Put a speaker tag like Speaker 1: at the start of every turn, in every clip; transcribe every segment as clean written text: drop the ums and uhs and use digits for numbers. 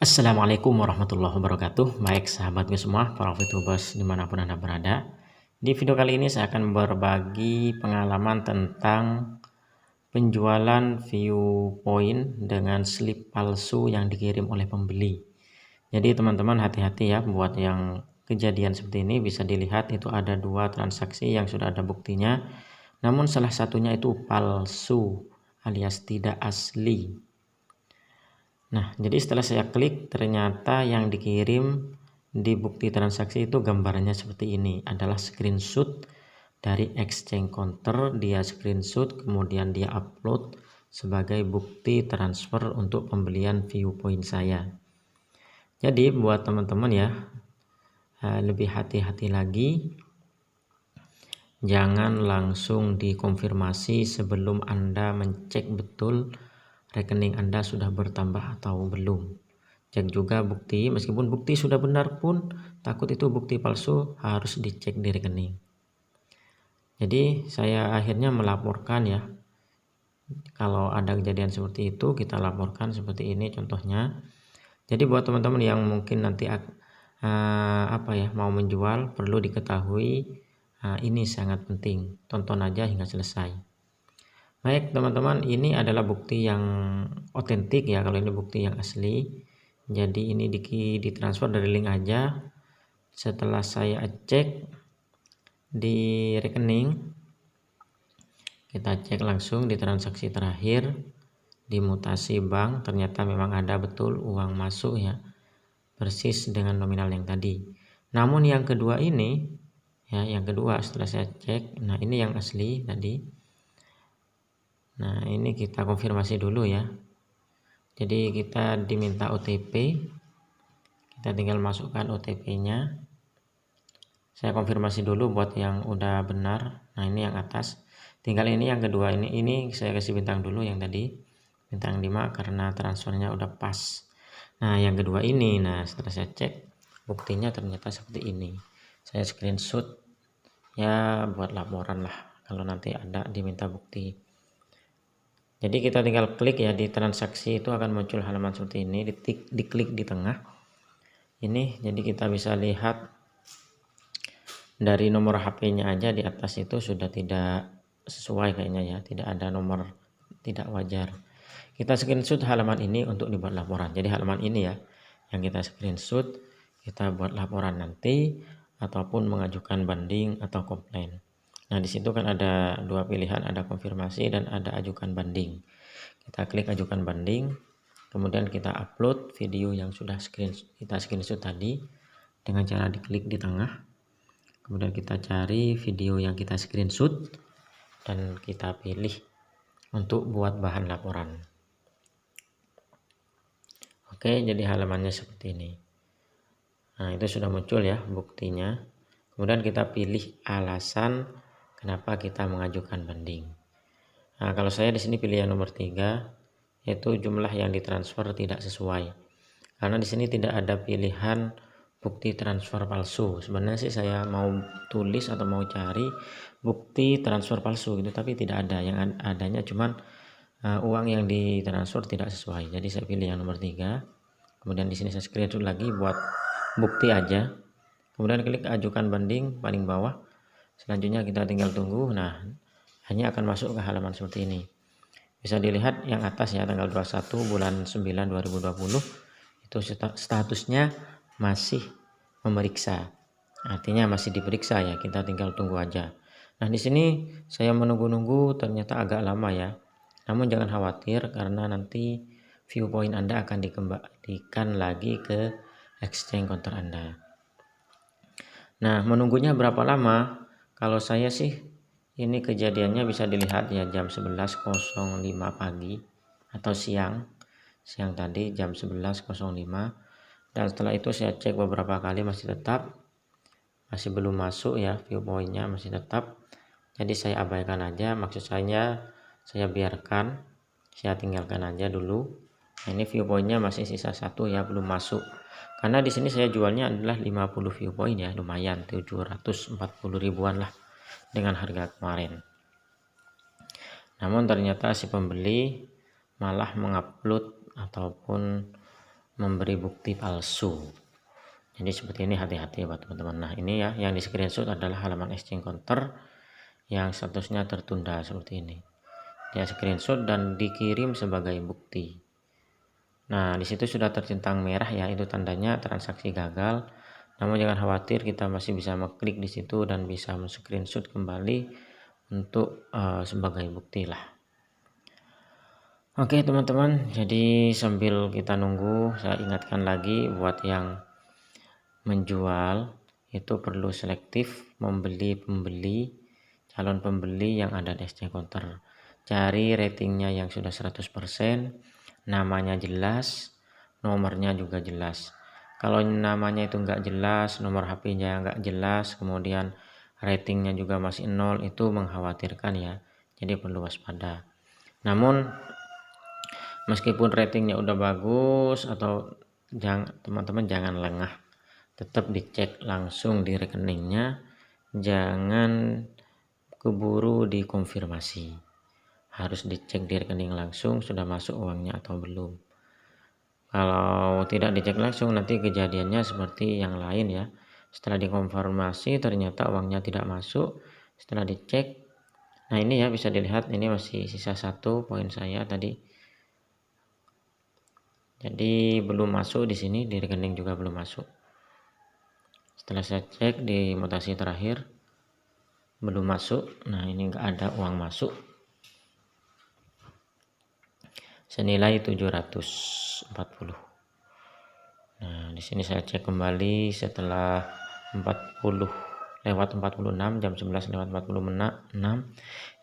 Speaker 1: Assalamualaikum warahmatullahi wabarakatuh. Baik sahabatku semua, para VTubers dimanapun Anda berada. Di video kali ini saya akan berbagi pengalaman tentang penjualan view point dengan slip palsu yang dikirim oleh pembeli. Jadi teman-teman hati-hati ya, buat yang kejadian seperti ini bisa dilihat itu ada 2 transaksi yang sudah ada buktinya. Namun salah satunya itu palsu alias tidak asli. Nah, jadi setelah saya klik, ternyata yang dikirim di bukti transaksi itu gambarnya seperti ini. Adalah screenshot dari exchange counter, dia screenshot kemudian dia upload sebagai bukti transfer untuk pembelian viewpoint saya. Jadi buat teman-teman ya, lebih hati-hati lagi. Jangan langsung dikonfirmasi sebelum Anda mencek betul rekening Anda sudah bertambah atau belum. Cek juga bukti, meskipun bukti sudah benar pun takut itu bukti palsu, harus dicek di rekening. Jadi saya akhirnya melaporkan ya, kalau ada kejadian seperti itu kita laporkan seperti ini contohnya. Jadi buat teman-teman yang mungkin nanti mau menjual, perlu diketahui ini sangat penting, tonton aja hingga selesai. Baik teman-teman, ini adalah bukti yang otentik ya, kalau ini bukti yang asli. Jadi ini ditransfer dari link aja. Setelah saya cek di rekening, kita cek langsung di transaksi terakhir, di mutasi bank, ternyata memang ada betul uang masuk ya, persis dengan nominal yang tadi. Namun yang kedua ini ya, yang kedua setelah saya cek, nah ini yang asli tadi. Nah ini kita konfirmasi dulu ya. Jadi kita diminta OTP, kita tinggal masukkan OTP-nya. Saya konfirmasi dulu buat yang udah benar. Nah ini yang atas, tinggal ini yang kedua, ini saya kasih bintang dulu, yang tadi bintang 5 karena transfernya udah pas. Nah yang kedua ini, nah setelah saya cek buktinya ternyata seperti ini. Saya screenshot ya buat laporan lah kalau nanti ada diminta bukti. Jadi kita tinggal klik ya, di transaksi itu akan muncul halaman seperti ini, diklik di tengah ini. Jadi kita bisa lihat dari nomor HP-nya aja di atas itu sudah tidak sesuai kayaknya ya, tidak ada nomor tidak wajar. Kita screenshot halaman ini untuk dibuat laporan. Jadi halaman ini ya yang kita screenshot, kita buat laporan nanti ataupun mengajukan banding atau komplain. Nah di situ kan ada 2 pilihan, ada konfirmasi dan ada ajukan banding. Kita klik ajukan banding, kemudian kita upload video yang sudah kita screenshot tadi dengan cara diklik di tengah. Kemudian kita cari video yang kita screenshot dan kita pilih untuk buat bahan laporan. Oke, jadi halamannya seperti ini. Nah itu sudah muncul ya buktinya. Kemudian kita pilih alasan kenapa kita mengajukan banding. Nah kalau saya di sini pilih yang nomor 3, yaitu jumlah yang ditransfer tidak sesuai. Karena di sini tidak ada pilihan bukti transfer palsu. Sebenarnya sih saya mau tulis atau mau cari bukti transfer palsu gitu, tapi tidak ada. Yang adanya cuman uang yang ditransfer tidak sesuai. Jadi saya pilih yang nomor 3. Kemudian di sini saya screenshot lagi buat bukti aja. Kemudian klik ajukan banding paling bawah. Selanjutnya kita tinggal tunggu. Nah, hanya akan masuk ke halaman seperti ini. Bisa dilihat yang atas ya, tanggal 21 bulan 9 2020 itu statusnya masih memeriksa. Artinya masih diperiksa ya, kita tinggal tunggu aja. Nah, di sini saya menunggu-nunggu ternyata agak lama ya. Namun jangan khawatir karena nanti viewpoint Anda akan dikembalikan lagi ke exchange counter Anda. Nah menunggunya berapa lama? Kalau saya sih ini kejadiannya bisa dilihat ya jam 11.05 pagi atau siang tadi jam 11.05, dan setelah itu saya cek beberapa kali masih belum masuk ya, viewpointnya masih tetap. Jadi saya abaikan aja, maksud saya biarkan, saya tinggalkan aja dulu. Nah, ini viewpointnya masih sisa 1 ya, belum masuk. Karena di sini saya jualnya adalah 50 viewpoint ya, lumayan 740 ribuan lah dengan harga kemarin. Namun ternyata si pembeli malah mengupload ataupun memberi bukti palsu. Jadi seperti ini, hati-hati ya teman-teman. Nah ini ya yang di screenshot adalah halaman exchange counter yang statusnya tertunda seperti ini. Dia screenshot dan dikirim sebagai bukti. Nah di situ sudah tercentang merah ya, itu tandanya transaksi gagal. Namun jangan khawatir, kita masih bisa mengklik di situ dan bisa men-screenshot kembali untuk sebagai bukti lah. Oke teman-teman, jadi sambil kita nunggu, saya ingatkan lagi buat yang menjual itu perlu selektif membeli calon pembeli yang ada di exchange counter. Cari ratingnya yang sudah 100%, namanya jelas, nomornya juga jelas. Kalau namanya itu enggak jelas, nomor HP-nya enggak jelas, kemudian ratingnya juga masih 0, itu mengkhawatirkan ya. Jadi perlu waspada. Namun meskipun ratingnya udah bagus atau teman-teman jangan lengah. Tetap dicek langsung di rekeningnya, jangan keburu dikonfirmasi. Harus dicek di rekening langsung sudah masuk uangnya atau belum. Kalau tidak dicek langsung nanti kejadiannya seperti yang lain ya. Setelah dikonfirmasi ternyata uangnya tidak masuk. Setelah dicek, nah ini ya bisa dilihat, ini masih sisa 1 poin saya tadi. Jadi belum masuk di sini, di rekening juga belum masuk. Setelah saya cek di mutasi terakhir belum masuk. Nah ini enggak ada uang masuk senilai 740. Nah di sini saya cek kembali setelah 40 lewat 46 jam 11 lewat 46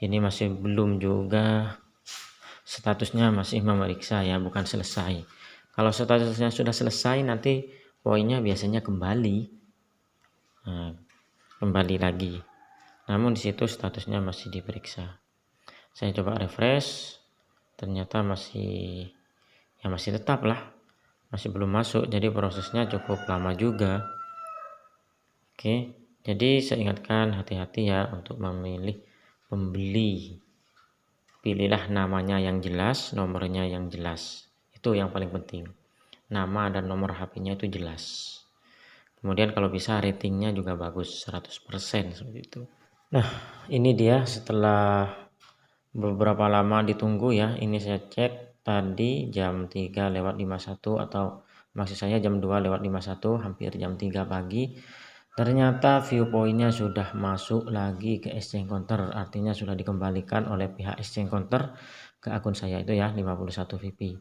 Speaker 1: ini masih belum juga, statusnya masih memeriksa ya, bukan selesai. Kalau statusnya sudah selesai nanti poinnya biasanya kembali. Nah, kembali lagi. Namun di situ statusnya masih diperiksa. Saya coba refresh, ternyata masih tetap lah, masih belum masuk. Jadi prosesnya cukup lama juga. Oke, jadi saya ingatkan hati-hati ya untuk memilih pembeli. Pilihlah namanya yang jelas, nomornya yang jelas. Itu yang paling penting. Nama dan nomor HP-nya itu jelas. Kemudian kalau bisa ratingnya juga bagus, 100% seperti itu. Nah ini dia setelah beberapa lama ditunggu ya. Ini saya cek tadi jam 3 lewat 51 atau maksud saya jam 2 lewat 51, hampir jam 3 pagi. Ternyata view point-nya sudah masuk lagi ke exchange counter. Artinya sudah dikembalikan oleh pihak exchange counter ke akun saya itu ya, 51 VP.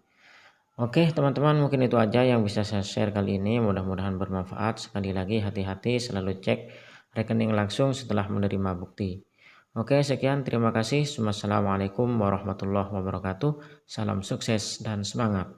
Speaker 1: Oke teman-teman, mungkin itu aja yang bisa saya share kali ini, mudah-mudahan bermanfaat. Sekali lagi hati-hati, selalu cek rekening langsung setelah menerima bukti. Oke sekian, terima kasih. Wassalamualaikum warahmatullahi wabarakatuh. Salam sukses dan semangat.